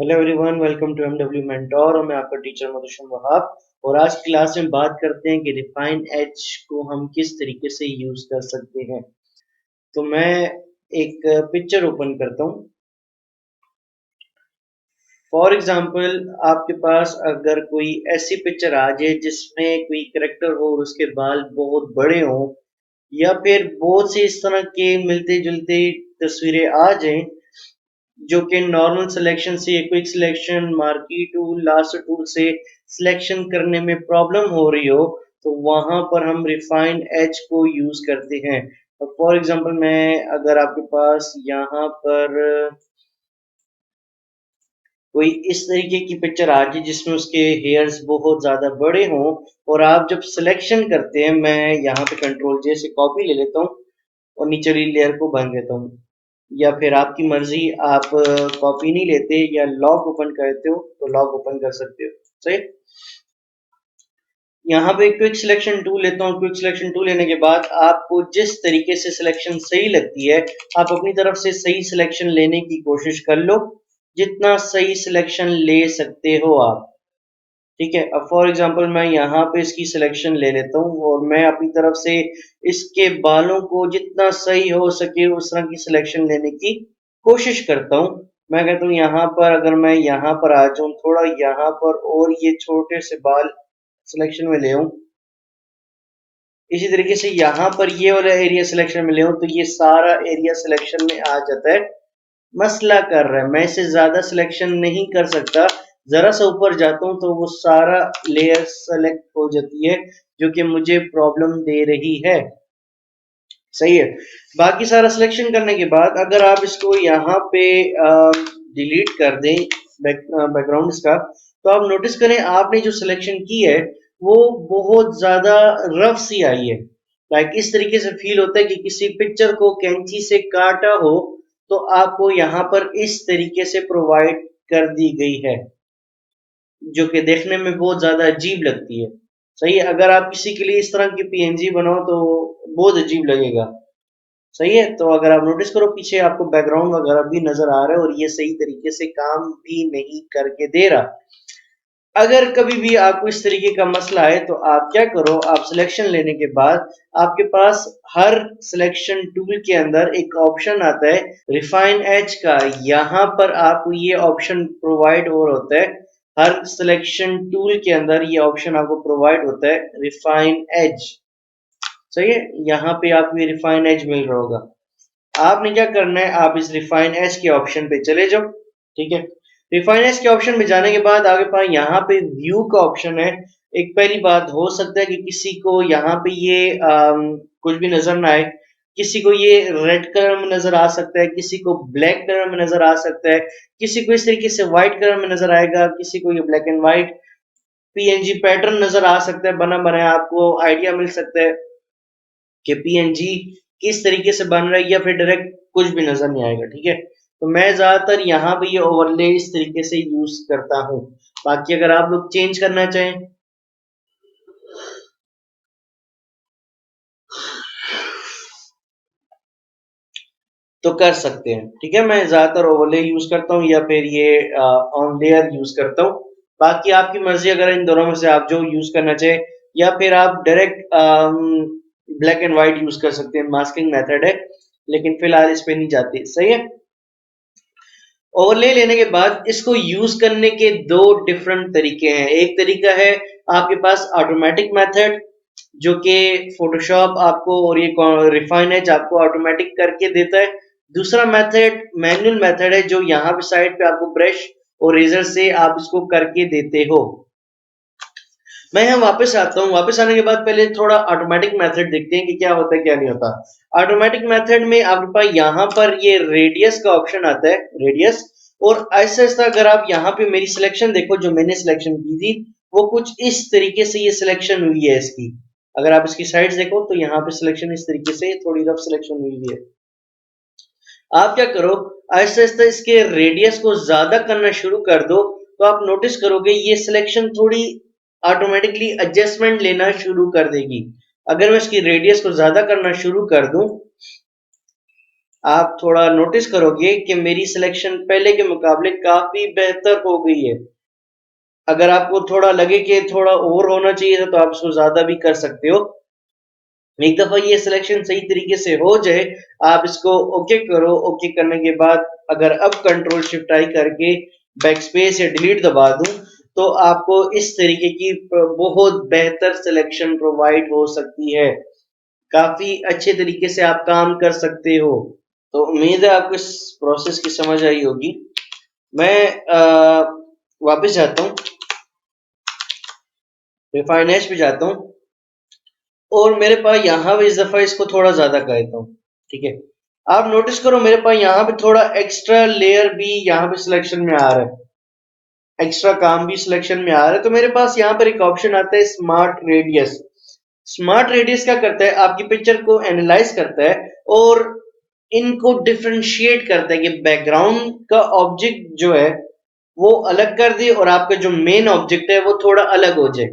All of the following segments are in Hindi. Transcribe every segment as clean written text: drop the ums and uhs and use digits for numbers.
Hello everyone, welcome to MW mentor और मैं आपका टीचर मधुशन वहाब। और आज की क्लास में बात करते हैं कि रिफाइन एज को हम किस तरीके से यूज कर सकते हैं। तो मैं एक पिक्चर ओपन करता हूँ। फॉर एग्जांपल, आपके पास अगर कोई ऐसी पिक्चर आ जाए जिसमें कोई करेक्टर हो और उसके बाल बहुत बड़े हों, या फिर बहुत से इस तरह के मिलते जुलते तस्वीरें आ जाएं जो कि नॉर्मल सिलेक्शन से quick selection, marquee tool, last tool से सिलेक्शन करने में प्रॉब्लम हो रही हो, तो वहां पर हम रिफाइन एज को यूज करते हैं। फॉर एग्जांपल, मैं अगर आपके पास यहाँ पर कोई इस तरीके की पिक्चर आ जाए जिसमें उसके हेयर्स बहुत ज्यादा बड़े हों, और आप जब सिलेक्शन करते हैं, मैं यहाँ पे कंट्रोल जे से कॉपी ले लेता हूँ और नीचे वाली लेयर को भर देता हूँ, या फिर आपकी मर्जी, आप कॉपी नहीं लेते या लॉक ओपन करते हो तो लॉक ओपन कर सकते हो। सही। यहाँ पे क्विक सिलेक्शन टूल लेता हूँ। क्विक सिलेक्शन टूल लेने के बाद आपको जिस तरीके से सिलेक्शन सही लगती है, आप अपनी तरफ से सही सिलेक्शन लेने की कोशिश कर लो, जितना सही सिलेक्शन ले सकते हो आप। ठीक है, अब फॉर एग्जांपल मैं यहाँ पे इसकी सिलेक्शन ले लेता हूँ और मैं अपनी तरफ से इसके बालों को जितना सही हो सके उस तरह की सिलेक्शन लेने की कोशिश करता हूँ। मैं कहता हूँ यहाँ पर अगर मैं यहाँ पर आ जाऊँ, थोड़ा यहाँ पर और ये छोटे से बाल सिलेक्शन में ले आऊँ, इसी तरीके से यहाँ पर ये वाला एरिया सिलेक्शन में ले आऊँ, तो ये सारा एरिया सिलेक्शन में आ जाता है। मसला कर रहा है, मैं इससे ज्यादा सिलेक्शन नहीं कर सकता। जरा सा ऊपर जाता हूँ तो वो सारा लेयर सेलेक्ट हो जाती है, जो कि मुझे प्रॉब्लम दे रही है। सही है। बाकी सारा सिलेक्शन करने के बाद अगर आप इसको यहाँ पे डिलीट कर दें, बैकग्राउंड इसका, तो आप नोटिस करें आपने जो सिलेक्शन की है वो बहुत ज्यादा रफ सी आई है। लाइक इस तरीके से फील होता है कि किसी पिक्चर को कैंची से काटा हो, तो आपको यहाँ पर इस तरीके से प्रोवाइड कर दी गई है, जो कि देखने में बहुत ज्यादा अजीब लगती है। सही है। अगर आप किसी के लिए इस तरह की पीएनजी बनाओ तो बहुत अजीब लगेगा। सही है। तो अगर आप नोटिस करो, पीछे आपको बैकग्राउंड वगैरह भी नजर आ रहा है और ये सही तरीके से काम भी नहीं करके दे रहा। अगर कभी भी आपको इस तरीके का मसला है तो आप क्या करो, आप सिलेक्शन लेने के बाद आपके पास हर सिलेक्शन टूल के अंदर एक ऑप्शन आता है रिफाइन एज का। यहाँ पर आपको ये ऑप्शन प्रोवाइड और होता है, हर सिलेक्शन टूल के अंदर ये ऑप्शन आपको प्रोवाइड होता है, रिफाइन एज। सही है। यहाँ पे आपको ये रिफाइन एज मिल रहा होगा। आपने क्या करना है, आप इस रिफाइन एज के ऑप्शन पे चले जाओ। ठीक है। रिफाइन एज के ऑप्शन पे जाने के बाद आगे पास यहाँ पे व्यू का ऑप्शन है। एक पहली बात, हो सकता है कि किसी को यहाँ पे ये कुछ भी नजर ना आए। किसी को ये रेड कलर में नजर आ सकता है, किसी को ब्लैक कलर में नजर आ सकता है, किसी को इस तरीके से व्हाइट कलर में नजर आएगा, किसी को ये black and white PNG pattern नजर आ सकता है बना बनाया। आपको आइडिया मिल सकता है कि पीएनजी किस तरीके से बन रहा है, या फिर डायरेक्ट कुछ भी नजर नहीं आएगा। ठीक है। तो मैं ज्यादातर यहाँ पे ये ओवरले इस तरीके से यूज करता हूँ। बाकी अगर आप लोग चेंज करना चाहें तो कर सकते हैं। ठीक है। मैं ज्यादातर ओवरले यूज करता हूँ या फिर ये ऑन लेयर यूज करता हूँ। बाकी आपकी मर्जी, अगर इन दोनों में से आप जो यूज करना चाहे, या फिर आप direct black and white use कर सकते हैं, मास्किंग मेथड है, लेकिन फिलहाल इस पे नहीं जाती। सही है। ओवरले लेने के बाद इसको यूज करने के दो डिफरेंट तरीके हैं। एक तरीका है आपके पास ऑटोमेटिक मेथड, जो कि फोटोशॉप आपको और ये रिफाइन एज आपको ऑटोमेटिक करके देता है। दूसरा मेथड मैनुअल मेथड है, जो यहाँ पे साइड पे आपको ब्रश और रेजर से आप इसको करके देते हो। मैं यहाँ वापस आता हूँ। वापस आने के बाद पहले थोड़ा ऑटोमेटिक मेथड देखते हैं कि क्या होता है क्या नहीं होता। ऑटोमेटिक मेथड में आपके पास यहाँ पर ये रेडियस का ऑप्शन आता है, रेडियस। और ऐसा ऐसा अगर आप यहाँ पे मेरी सिलेक्शन देखो, जो मैंने सिलेक्शन की थी, वो कुछ इस तरीके से ये सिलेक्शन हुई है इसकी। अगर आप इसकी साइड्स देखो तो यहाँ पे सिलेक्शन इस तरीके से थोड़ी रफ सिलेक्शन हुई है। आप क्या करो, आहिस्ता आहिस्ता इसके रेडियस को ज्यादा करना शुरू कर दो, तो आप नोटिस करोगे ये सिलेक्शन थोड़ी ऑटोमेटिकली एडजस्टमेंट लेना शुरू कर देगी। अगर मैं इसकी रेडियस को ज्यादा करना शुरू कर दूं, आप थोड़ा नोटिस करोगे कि मेरी सिलेक्शन पहले के मुकाबले काफी बेहतर हो गई है। अगर आपको थोड़ा लगे कि थोड़ा और होना चाहिए था तो आप इसको ज्यादा भी कर सकते हो। एक दफा ये सिलेक्शन सही तरीके से हो जाए, आप इसको ओके करो। ओके करने के बाद अगर अब कंट्रोल शिफ्ट आई करके बैक स्पेस या डिलीट दबा दूं तो आपको इस तरीके की बहुत बेहतर सिलेक्शन प्रोवाइड हो सकती है। काफी अच्छे तरीके से आप काम कर सकते हो। तो उम्मीद है आपको इस प्रोसेस की समझ आई होगी। मैं वापस जाता हूँ, रिफाइन एच पे जाता हूँ और मेरे पास यहाँ पे इस दफा इसको थोड़ा ज्यादा कर देता हूँ। ठीक है, आप नोटिस करो मेरे पास यहाँ पे थोड़ा एक्स्ट्रा लेयर भी यहाँ पे सिलेक्शन में आ रहा है, एक्स्ट्रा काम भी सिलेक्शन में आ रहा है। तो मेरे पास यहाँ पर एक ऑप्शन आता है स्मार्ट रेडियस। स्मार्ट रेडियस क्या करता है, आपकी पिक्चर को एनालाइज करता है और इनको डिफरेंशिएट करता है कि बैकग्राउंड का ऑब्जेक्ट जो है वो अलग कर दे और आपका जो मेन ऑब्जेक्ट है वो थोड़ा अलग हो जाए।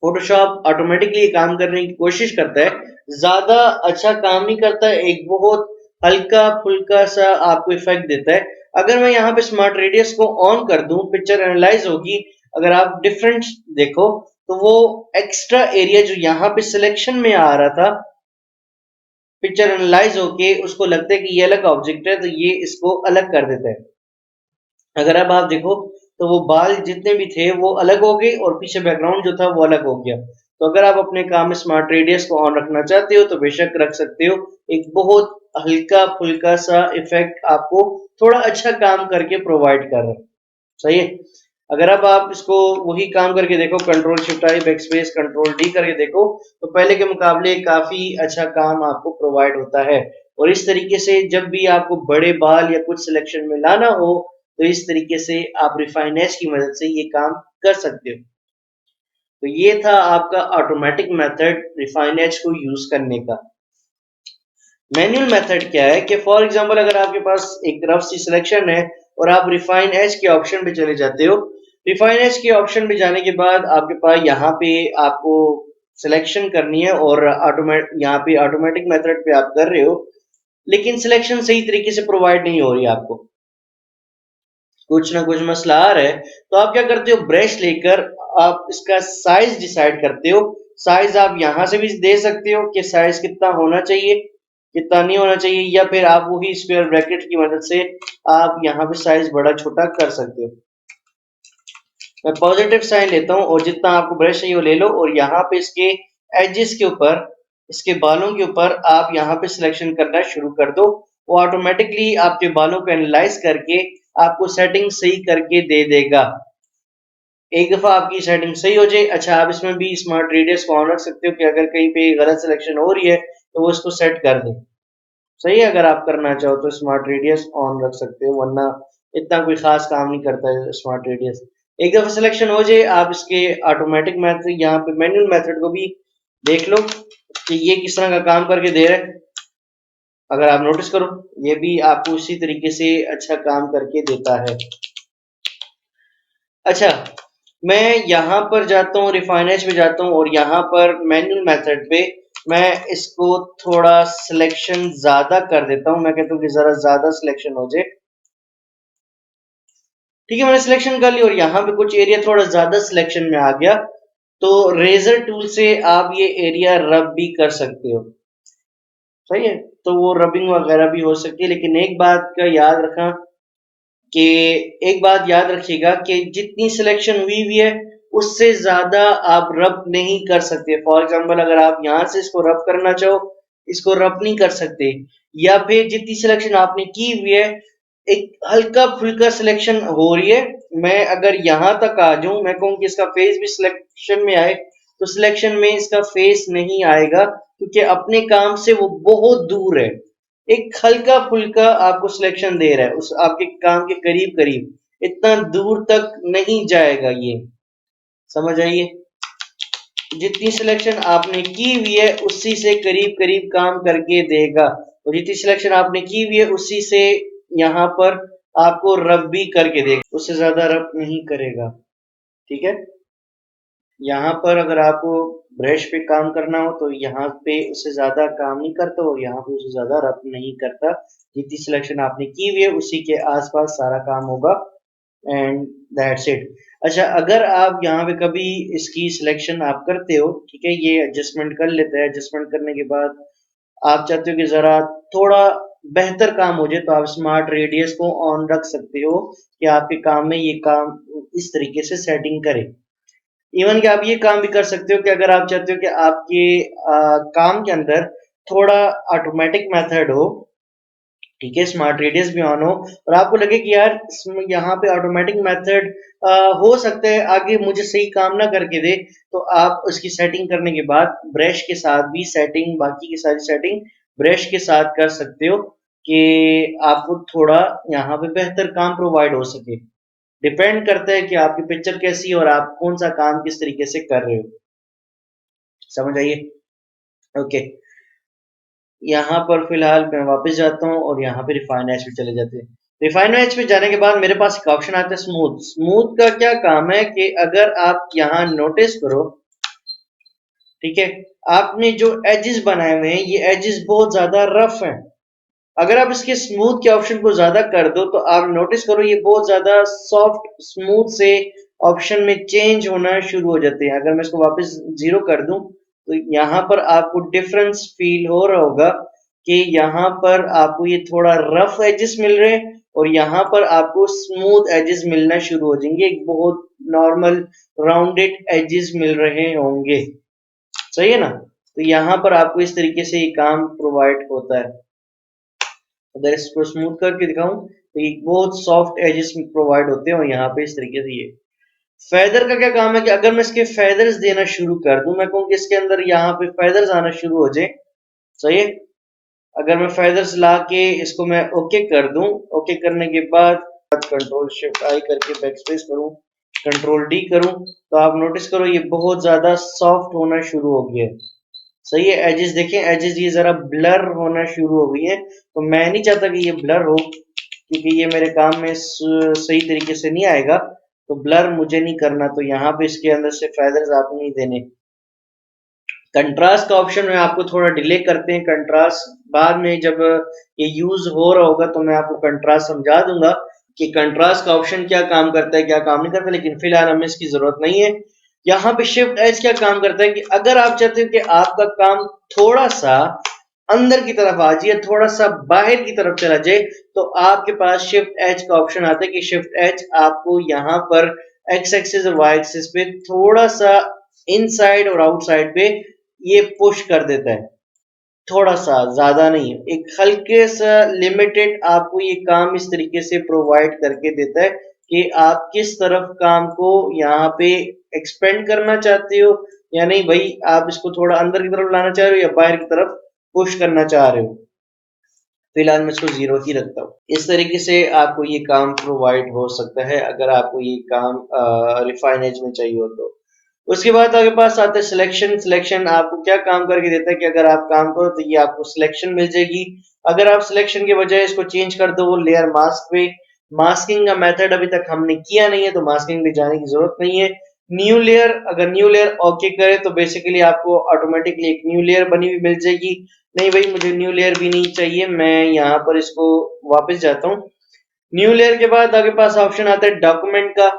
फोटोशॉप ऑटोमेटिकली काम करने की कोशिश करता है, ज्यादा अच्छा काम नहीं करता है, एक बहुत हल्का फुल्का सा आपको इफेक्ट देता है। अगर मैं यहाँ पे स्मार्ट रेडियस को ऑन कर दूं, पिक्चर एनालाइज होगी। अगर आप डिफरेंस देखो तो वो एक्स्ट्रा एरिया जो यहाँ पे सिलेक्शन में आ रहा था, पिक्चर एनालाइज होके उसको लगता है कि ये अलग ऑब्जेक्ट है तो ये इसको अलग कर देता है। अगर अब आप देखो तो वो बाल जितने भी थे वो अलग हो गए और पीछे बैकग्राउंड जो था वो अलग हो गया। तो अगर आप अपने काम में स्मार्ट रेडियस को ऑन रखना चाहते हो तो बेशक रख सकते हो। एक बहुत हल्का फुल्का सा इफेक्ट आपको थोड़ा अच्छा काम करके प्रोवाइड कर रहा है। सही है। अगर अब आप इसको वही काम करके देखो, कंट्रोल शिफ्ट आई बैक स्पेस कंट्रोल डी करके देखो तो पहले के मुकाबले काफी अच्छा काम आपको प्रोवाइड होता है। और इस तरीके से जब भी आपको बड़े बाल या कुछ सिलेक्शन में लाना हो तो इस तरीके से आप रिफाइन एज की मदद से ये काम कर सकते हो। तो ये था आपका ऑटोमेटिक मेथड रिफाइन एज को यूज करने का। मैनुअल मेथड क्या है कि फॉर एग्जांपल अगर आपके पास एक रफ सी सिलेक्शन है और आप रिफाइन एज के ऑप्शन पे चले जाते हो। रिफाइन एज के ऑप्शन पे जाने के बाद आपके पास यहाँ पे आपको सिलेक्शन करनी है और यहाँ पे ऑटोमेटिक मेथड पे आप कर रहे हो, लेकिन सिलेक्शन सही तरीके से प्रोवाइड नहीं हो रही आपको, कुछ ना कुछ मसला आ रहा है। तो आप क्या करते हो, ब्रश लेकर आप इसका साइज डिसाइड करते हो। साइज आप यहां से भी दे सकते हो कि साइज कितना होना चाहिए, कितना नहीं होना चाहिए, या फिर आप वही स्क्वायर ब्रैकेट की मदद से आप यहाँ पे साइज बड़ा छोटा कर सकते हो। मैं पॉजिटिव साइन लेता हूँ और जितना आपको ब्रश चाहिए वो ले लो और यहाँ पे इसके एजेस के ऊपर, इसके बालों के ऊपर आप यहाँ पे सिलेक्शन करना शुरू कर दो। वो ऑटोमेटिकली आपके बालों को एनालाइज करके आपको सेटिंग सही करके दे देगा। एक दफा आपकी सेटिंग सही हो जाए, अच्छा आप इसमें भी स्मार्ट रेडियस को ऑन रख सकते हो कि अगर कहीं पे गलत सिलेक्शन हो रही है तो वो इसको सेट कर दे। सही है, अगर आप करना चाहो तो स्मार्ट रेडियस ऑन रख सकते हो, वरना इतना कोई खास काम नहीं करता है स्मार्ट रेडियस। एक दफा सिलेक्शन हो जाए आप इसके ऑटोमेटिक मेथड, यहाँ पे मैनुअल मेथड को भी देख लो कि ये किस तरह का काम करके दे रहा है। अगर आप नोटिस करो ये भी आपको उसी तरीके से अच्छा काम करके देता है। अच्छा, मैं यहाँ पर जाता हूँ, रिफाइनेज पे जाता हूँ और यहाँ पर मैनुअल मेथड पे मैं इसको थोड़ा सिलेक्शन ज्यादा कर देता हूँ। मैं कहता हूँ कि जरा ज्यादा सिलेक्शन हो जाए। ठीक है, मैंने सिलेक्शन कर लिया और यहाँ पे कुछ एरिया थोड़ा ज्यादा सिलेक्शन में आ गया। तो रेजर टूल से आप ये एरिया रब भी कर सकते हो। सही है, तो वो रबिंग वगैरह भी हो सकती है, लेकिन एक बात का याद रखना कि एक बात याद रखिएगा कि जितनी सिलेक्शन हुई है उससे ज्यादा आप रब नहीं कर सकते। फॉर एग्जांपल अगर आप यहां से इसको रब करना चाहो, इसको रब नहीं कर सकते। या फिर जितनी सिलेक्शन आपने की हुई है, एक हल्का फुल्का सिलेक्शन हो रही है, मैं अगर यहां तक आ जाऊं, मैं कहूं कि इसका फेस भी सिलेक्शन में आए, तो सिलेक्शन में इसका फेस नहीं आएगा क्योंकि अपने काम से वो बहुत दूर है। एक हल्का फुल्का आपको सिलेक्शन दे रहा है, उस आपके काम के करीब करीब, इतना दूर तक नहीं जाएगा ये। समझ आइए, जितनी सिलेक्शन आपने की हुई है उसी से करीब करीब काम करके देगा, और जितनी सिलेक्शन आपने की हुई है उसी से यहाँ पर आपको रब भी करके देगा, उससे ज्यादा रब नहीं करेगा। ठीक है, यहाँ पर अगर आपको ब्रश पे काम करना हो तो यहाँ पे उससे ज्यादा काम नहीं करता और यहाँ पे उससे ज्यादा रब नहीं करता। जितनी सिलेक्शन आपने की हुई है उसी के आसपास सारा काम होगा एंड दैट्स इट। अच्छा, अगर आप यहाँ पे कभी इसकी सिलेक्शन आप करते हो, ठीक है, ये एडजस्टमेंट कर लेते हैं, एडजस्टमेंट करने के बाद आप चाहते हो कि जरा थोड़ा बेहतर काम हो जाए तो आप स्मार्ट रेडियस को ऑन रख सकते हो कि आपके काम में ये काम इस तरीके से सेटिंग करे। इवन कि आप ये काम भी कर सकते हो कि अगर आप चाहते हो कि आपके काम के अंदर थोड़ा ऑटोमेटिक मेथड हो, ठीक है, स्मार्ट रेडियस भी ऑन हो और आपको लगे कि यार यहाँ पे ऑटोमेटिक मेथड हो सकता है आगे मुझे सही काम ना करके दे, तो आप उसकी सेटिंग करने के बाद ब्रश के साथ भी सेटिंग, बाकी की सारी सेटिंग ब्रश के साथ कर सकते हो कि आपको थोड़ा यहाँ पे बेहतर काम प्रोवाइड हो सके। डिपेंड करता है कि आपकी पिक्चर कैसी है और आप कौन सा काम किस तरीके से कर रहे हो। समझ आइए? ओके, यहाँ पर फिलहाल मैं वापस जाता हूँ और यहाँ पे रिफाइन एच पे चले जाते हैं। रिफाइन एच पे जाने के बाद मेरे पास एक ऑप्शन आता है स्मूथ। स्मूथ का क्या काम है कि अगर आप यहाँ नोटिस करो, ठीक है, आपने जो एजेस बनाए हुए हैं ये एजेस बहुत ज्यादा रफ हैं। अगर आप इसके स्मूथ के ऑप्शन को ज्यादा कर दो तो आप नोटिस करो ये बहुत ज्यादा सॉफ्ट स्मूथ से ऑप्शन में चेंज होना शुरू हो जाते हैं। अगर मैं इसको वापस 0 कर दूं तो यहाँ पर आपको डिफरेंस फील हो रहा होगा कि यहाँ पर आपको ये थोड़ा रफ एजेस मिल रहे हैं और यहाँ पर आपको स्मूथ एजेस मिलना शुरू हो जाएंगे, एक बहुत नॉर्मल राउंडेड एजेस मिल रहे होंगे। सही है ना? तो यहाँ पर आपको इस तरीके से ये काम प्रोवाइड होता है। अगर इसको स्मूथ करके दिखाऊं तो ये बहुत सॉफ्ट एजेस प्रोवाइड होते हैं और यहाँ पे इस तरीके से ये फेदर का क्या काम है कि अगर मैं इसके फेदर्स देना शुरू कर दूं, मैं कहूँ कि इसके अंदर यहाँ पे फेदर्स आना शुरू हो जाए। सही है? अगर मैं फेदर्स ला के इसको मैं ओके कर दूं, ओके करने के बाद कंट्रोल शिफ्ट आई करके बैक स्पेस करूं, कंट्रोल डी करूं, तो आप नोटिस करो ये बहुत ज्यादा सॉफ्ट होना शुरू हो गया है। सही है? एजेस देखें, एजेस ये जरा ब्लर होना शुरू हो गई है, तो मैं नहीं चाहता कि ये ब्लर हो क्योंकि ये मेरे काम में सही तरीके से नहीं आएगा, तो ब्लर मुझे नहीं करना, तो यहाँ पे इसके अंदर से फेदर्स आपको नहीं देने। कंट्रास्ट का ऑप्शन में आपको थोड़ा डिले करते हैं, कंट्रास्ट बाद में जब ये यूज हो रहा होगा तो मैं आपको कंट्रास्ट समझा दूंगा कि कंट्रास्ट का ऑप्शन क्या काम करता है, क्या काम नहीं करता, लेकिन फिलहाल हमें इसकी जरूरत नहीं है। यहाँ पे शिफ्ट एज क्या काम करता है कि अगर आप चाहते हो कि आपका काम थोड़ा सा अंदर की तरफ आ जाए, थोड़ा सा बाहर की तरफ चला जाए, तो आपके पास शिफ्ट एज का ऑप्शन आता है कि शिफ्ट एज आपको यहाँ पर एक्स एक्सिस और वाई एक्सिस पे थोड़ा सा इनसाइड और आउटसाइड पे ये पुश कर देता है। थोड़ा सा, ज्यादा नहीं, एक हल्के सा लिमिटेड आपको ये काम इस तरीके से प्रोवाइड करके देता है कि आप किस तरफ काम को यहाँ पे एक्सपेंड करना चाहते हो या नहीं, भाई आप इसको थोड़ा अंदर की तरफ लाना चाह रहे हो या बाहर की तरफ पुश करना चाह रहे हो। फिलहाल मैं इसको 0 ही रखता हूँ। इस तरीके से आपको ये काम प्रोवाइड हो सकता है अगर आपको ये काम रिफाइन एज में चाहिए हो तो। उसके बाद आपके पास आता है सिलेक्शन। सिलेक्शन आपको क्या काम करके देता है कि अगर आप काम करो तो ये आपको सिलेक्शन मिल जाएगी। अगर आप सिलेक्शन के बजाय इसको चेंज कर दो लेयर मास्क पे, मास्किंग का मेथड अभी तक हमने किया नहीं है तो मास्किंग पे जाने की जरूरत नहीं है। न्यू लेयर, अगर न्यू लेयर ओके करे तो बेसिकली आपको ऑटोमेटिकली एक न्यू लेयर बनी हुई मिल जाएगी। नहीं भाई मुझे न्यू लेयर भी नहीं चाहिए, मैं यहाँ पर इसको वापस जाता हूँ। न्यू लेयर के बाद आपके पास ऑप्शन आता है डॉक्यूमेंट का।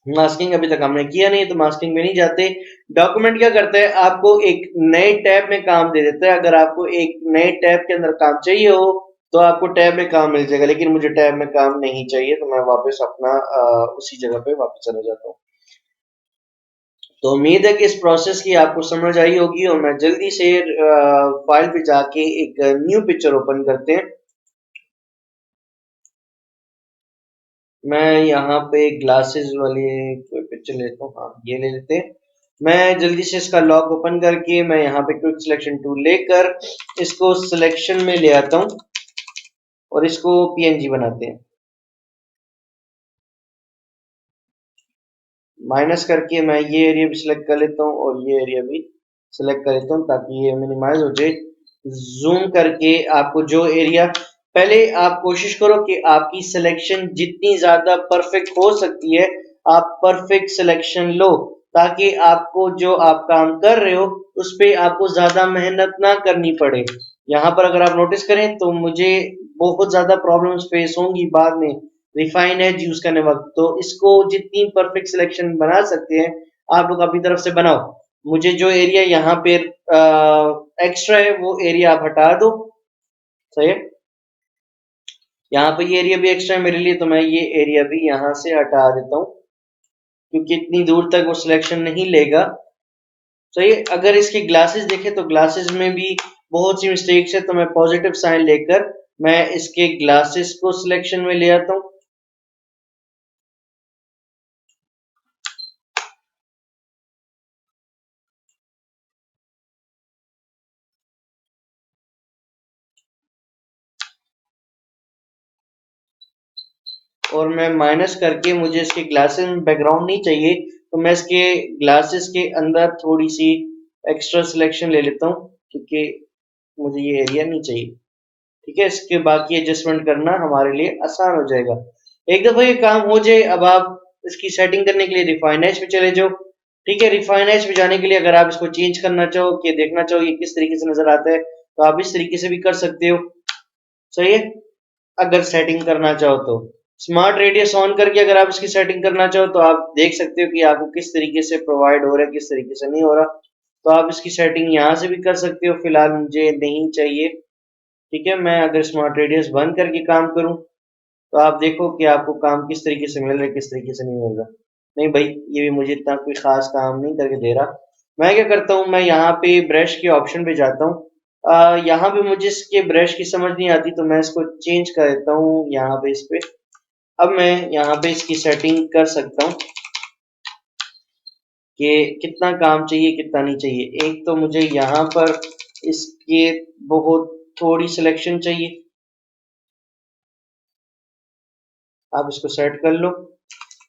मास्किंग अभी तक हमने किया नहीं तो मास्किंग में नहीं जाते। डॉक्यूमेंट क्या करता है, आपको एक नए टैब में काम दे देता है। अगर आपको एक नए टैब के अंदर काम चाहिए हो तो आपको टैब में काम मिल जाएगा, लेकिन मुझे टैब में काम नहीं चाहिए तो मैं वापस अपना उसी जगह पे वापस चला जाता हूँ। तो उम्मीद है कि इस प्रोसेस की आपको समझ आई होगी और मैं जल्दी से फाइल पे जाके एक न्यू पिक्चर ओपन करते हैं। मैं यहाँ पे ग्लासेस वाली कोई पिक्चर लेता हूँ, हाँ ये ले लेते हैं। मैं जल्दी से इसका लॉक ओपन करके मैं यहाँ पे क्विक सिलेक्शन टूल लेकर इसको सिलेक्शन में ले आता हूँ और इसको पीएनजी बनाते हैं। माइनस करके मैं ये एरिया भी सिलेक्ट कर लेता हूँ और ये एरिया भी सिलेक्ट कर लेता हूँ ताकि ये मिनिमाइज हो जाए। जूम करके आपको जो एरिया, पहले आप कोशिश करो कि आपकी सिलेक्शन जितनी ज्यादा परफेक्ट हो सकती है आप परफेक्ट सिलेक्शन लो ताकि आपको जो आप काम कर रहे हो उस पे आपको ज्यादा मेहनत ना करनी पड़े। यहाँ पर अगर आप नोटिस करें तो मुझे बहुत ज्यादा प्रॉब्लम्स फेस होंगी बाद में रिफाइन एज यूज करने वक्त, तो इसको जितनी परफेक्ट सिलेक्शन बना सकते हैं आप लोग अपनी तरफ से बनाओ। मुझे जो एरिया यहाँ पे एक्स्ट्रा है वो एरिया आप हटा दो। सही है, यहाँ पे ये एरिया भी एक्स्ट्रा है मेरे लिए, तो मैं ये एरिया भी यहाँ से हटा देता हूँ क्योंकि इतनी दूर तक वो सिलेक्शन नहीं लेगा। सही है, अगर इसके ग्लासेस देखें तो ग्लासेस में भी बहुत सी मिस्टेक्स है, तो मैं पॉजिटिव साइन लेकर मैं इसके ग्लासेस को सिलेक्शन में ले आता हूँ। और मैं माइनस करके, मुझे इसके ग्लासेस में बैकग्राउंड नहीं चाहिए तो मैं इसके ग्लासेस के अंदर थोड़ी सी एक्स्ट्रा सिलेक्शन ले लेता हूँ क्योंकि मुझे ये एरिया नहीं चाहिए। ठीक है, इसके बाकी एडजस्टमेंट करना हमारे लिए आसान हो जाएगा। एक दफा ये काम हो जाए, अब आप इसकी सेटिंग करने के लिए रिफाइनेज पे चले जाओ। ठीक है, रिफाइनेज पे जाने के लिए अगर आप इसको चेंज करना चाहो कि देखना चाहो ये किस तरीके से नजर आता है तो आप इस तरीके से भी कर सकते हो। सही है, अगर सेटिंग करना चाहो तो स्मार्ट रेडियस ऑन करके अगर आप इसकी सेटिंग करना चाहो तो आप देख सकते हो कि आपको किस तरीके से प्रोवाइड हो रहा है, किस तरीके से नहीं हो रहा। तो आप इसकी सेटिंग यहाँ से भी कर सकते हो, फिलहाल मुझे नहीं चाहिए। ठीक है, मैं अगर स्मार्ट रेडियस बंद करके काम करूं तो आप देखो कि आपको काम किस तरीके से मिल रहा है, किस तरीके से नहीं मिल रहा। नहीं भाई, ये भी मुझे इतना कोई खास काम नहीं करके दे रहा। मैं क्या करता हूँ, मैं यहाँ पे ब्रश के ऑप्शन पे जाता हूँ। यहाँ पे मुझे इसके ब्रश की समझ नहीं आती तो मैं इसको चेंज कर देता हूँ यहाँ पे इस पे। अब मैं यहाँ पे इसकी सेटिंग कर सकता हूँ कि कितना काम चाहिए कितना नहीं चाहिए। एक तो मुझे यहाँ पर इसके बहुत थोड़ी सिलेक्शन चाहिए, आप इसको सेट कर लो।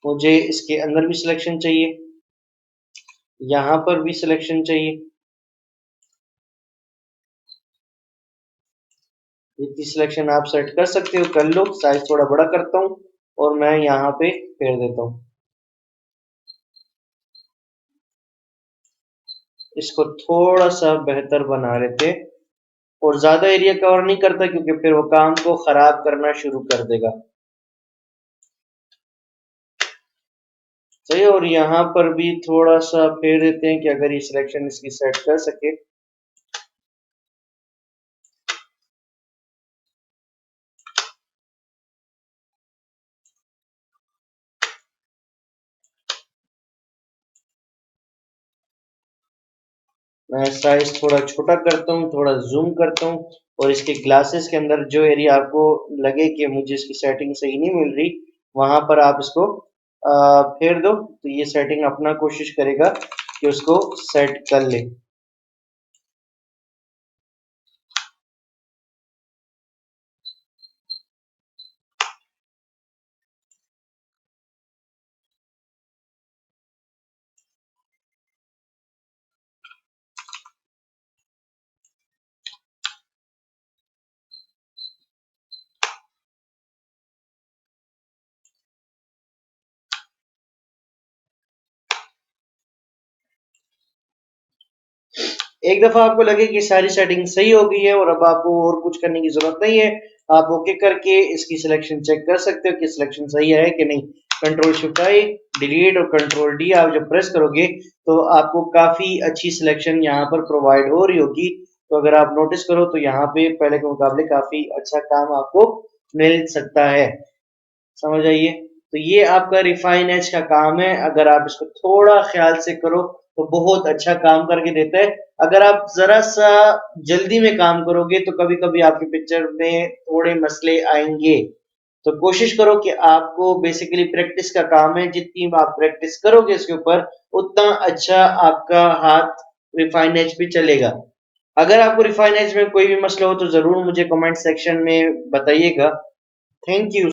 मुझे इसके अंदर भी सिलेक्शन चाहिए, यहाँ पर भी सिलेक्शन चाहिए। इतनी सिलेक्शन आप सेट कर सकते हो, कर लो। साइज थोड़ा बड़ा करता हूँ और मैं यहाँ पे फेर देता हूँ। इसको थोड़ा सा बेहतर बना लेते और ज्यादा एरिया कवर नहीं करता क्योंकि फिर वो काम को खराब करना शुरू कर देगा। सही, और यहाँ पर भी थोड़ा सा फेर देते हैं कि अगर ये सिलेक्शन इसकी सेट कर सके। मैं साइज थोड़ा छोटा करता हूँ, थोड़ा जूम करता हूँ और इसके ग्लासेस के अंदर जो एरिया आपको लगे कि मुझे इसकी सेटिंग सही नहीं मिल रही वहां पर आप इसको फेर दो, तो ये सेटिंग अपना कोशिश करेगा कि उसको सेट कर ले। एक दफा आपको लगे कि सारी सेटिंग सही हो गई है और अब आपको और कुछ करने की जरूरत नहीं है, आप ओके करके इसकी सिलेक्शन चेक कर सकते हो कि सिलेक्शन सही है कि नहीं। कंट्रोल शिफ्ट आई, डिलीट और कंट्रोल डी आप जब प्रेस करोगे तो आपको काफी अच्छी सिलेक्शन यहाँ पर प्रोवाइड हो रही होगी। तो अगर आप नोटिस करो तो यहाँ पे पहले के मुकाबले काफी अच्छा काम आपको मिल सकता है। समझ आइए, तो ये आपका रिफाइन एज का काम है। अगर आप इसको थोड़ा ख्याल से करो तो बहुत अच्छा काम करके देता है। अगर आप जरा सा जल्दी में काम करोगे तो कभी कभी आपकी पिक्चर में थोड़े मसले आएंगे। तो कोशिश करो कि आपको बेसिकली प्रैक्टिस का काम है, जितनी आप प्रैक्टिस करोगे इसके ऊपर उतना अच्छा आपका हाथ रिफाइन एज पे चलेगा। अगर आपको रिफाइन एज में कोई भी मसला हो तो जरूर मुझे कमेंट सेक्शन में बताइएगा। Thank you.